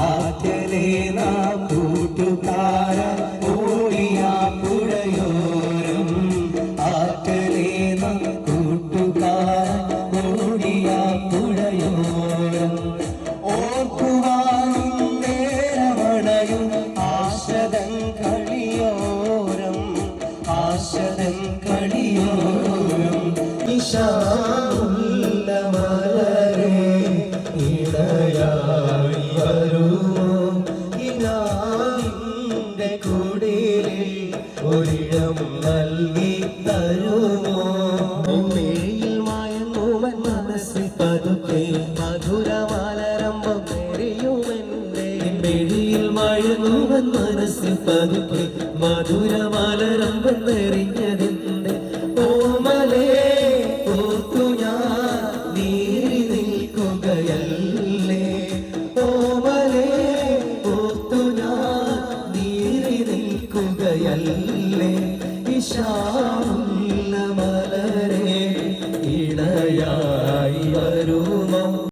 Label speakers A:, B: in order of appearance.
A: ആറ്റലേ നാം കൂട്ടുകാരൻ ഓടിയാ പുഴയോരം ആറ്റലേ നാം കൂട്ടുകാരൻ ഓടിയാ പുഴയോരം ഓർക്കുവാനും നേരമണയും ആശതൻ കളിയോരം ആശതൻ കളിയോരം നിശാമുള്ള മലരേ ഇടയായി വരുമോ ഇനാവിന്റെ കുടിലിൽ ഒരിടം നൽകി തരുമോ മേയിൽ മയങ്ങുവൻ മനസ്സിൽ പതുക്കെ മധുരമാലരംഭം എറിയുമെന്റെ മേഴിയിൽ മയങ്ങുവൻ മനസ്സിൽ പതുക്കെ മധുരമാലരംഭം എറിഞ്ഞതിന്റെ ഓമലേ ഓർത്തു ഞാൻ നീറി നിൽക്കുകയല്ലേ ഓമലേ ഓർത്തു ഞാൻ നീറി നിൽക്കുകയല്ലേ ഇശാ